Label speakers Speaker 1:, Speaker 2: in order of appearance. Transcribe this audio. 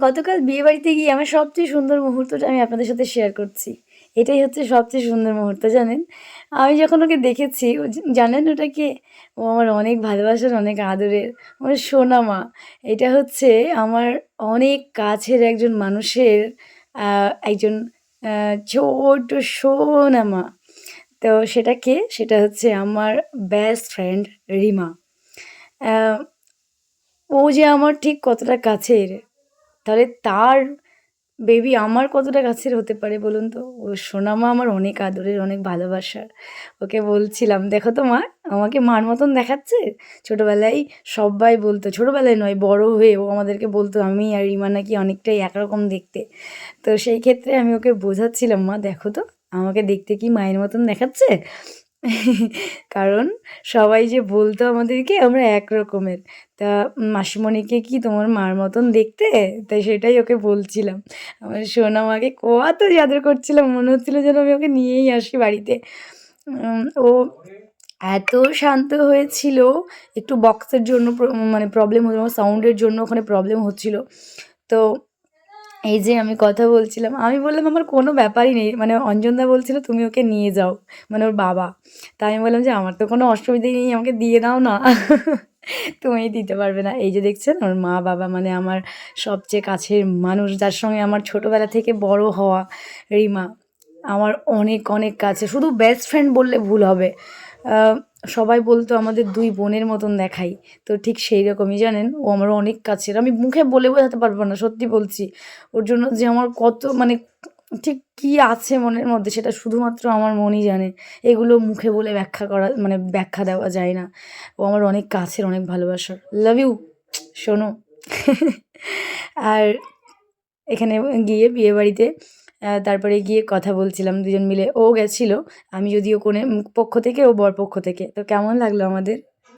Speaker 1: গতকাল বিয়েবাড়িতে গিয়ে আমার সবচেয়ে সুন্দর মুহূর্তটা আমি আপনাদের সাথে শেয়ার করছি। এটাই হচ্ছে সবচেয়ে সুন্দর মুহূর্ত জানেন? আমি যখন ওকে দেখেছি ও জানেন ওটা কে? ও আমার অনেক ভালোবাসার, অনেক আদরের, আমার সোনা মা। এটা হচ্ছে আমার অনেক কাছের একজন মানুষের একজন আ ছোট্ট সোনা মা। তো সেটা কে? সেটা হচ্ছে আমার বেস্ট ফ্রেন্ড রিমা। আ ও যে আমার ঠিক কতটা কাছের, তাহলে তার বেবি আমার কতটা কাছের হতে পারে বলুন তো? ওর সোনামা আমার অনেক আদরের, অনেক ভালোবাসার। ওকে বলছিলাম, "দেখো তো মা, আমাকে মার মতন দেখাচ্ছে?" ছোটবেলায় সব্বাই বলতো, ছোটবেলায় নয় বড় হয়ে ও আমাদেরকে বলতো আমি আর রিমা নাকি অনেকটাই একরকম দেখতে। তো সেই ক্ষেত্রে আমি ওকে বোঝাচ্ছিলাম, "মা দেখো তো, আমাকে দেখতে কি মায়ের মতন দেখাচ্ছে?" কারণ সবাই যে বলতো আমাদেরকে আমরা এক রকমের। তা মাসিমণিকে কি তোমার মার মতন দেখতে? তাই সেটাই ওকে বলছিলাম। আমার সোনা মাকে কত যে আদর করছিলাম মনে হচ্ছিল যেন আমি ওকে নিয়েই আসি বাড়িতে। ও এত শান্ত হয়েছিল, একটু বক্সের জন্য মানে প্রবলেম হলো, সাউন্ডের জন্য ওখানে প্রবলেম হচ্ছিল। তো এই যে আমি কথা বলছিলাম, আমি বললাম আমার কোনো ব্যাপারই নেই। মানে অঞ্জনদা বলছিল তুমি ওকে নিয়ে যাও, মানে ওর বাবা। তাই আমি বললাম যে আমার তো কোনো অসুবিধাই নেই, আমাকে দিয়ে দাও না। তুমি দিতে পারবে না। এই যে দেখছেন ওর মা-বাবা মানে আমার সবচেয়ে কাছের মানুষ, যার সঙ্গে আমার ছোটোবেলা থেকে বড় হওয়া রিমা। আমার অনেক, অনেক কাছে। শুধু বেস্ট ফ্রেন্ড বললে ভুল হবে। আ সবাই বলতো আমাদের ২ বোনের মতন দেখাই। তো ঠিক সেই রকমই জানেন, ও আমার অনেক কাছের। আমি মুখে বলে বোঝাতে পারব না, সত্যি বলছি। ওর জন্য যে আমার কত মানে ঠিক কী আছে মনের মধ্যে সেটা শুধুমাত্র আমার মনই জানে। এগুলো মুখে বলে ব্যাখ্যা করা মানে ব্যাখ্যা দেওয়া যায় না। ও আমার অনেক কাছের, অনেক ভালোবাসার। লাভ ইউ শোনো। আর এখানে গিয়ে বিয়েবাড়িতে তারপরে গিয়ে কথা বলছিলাম দুজন মিলে। ও গেছিল, আমি যদিও কনে পক্ষ থেকে, ও বর পক্ষ থেকে। তো কেমন লাগলো আমাদের?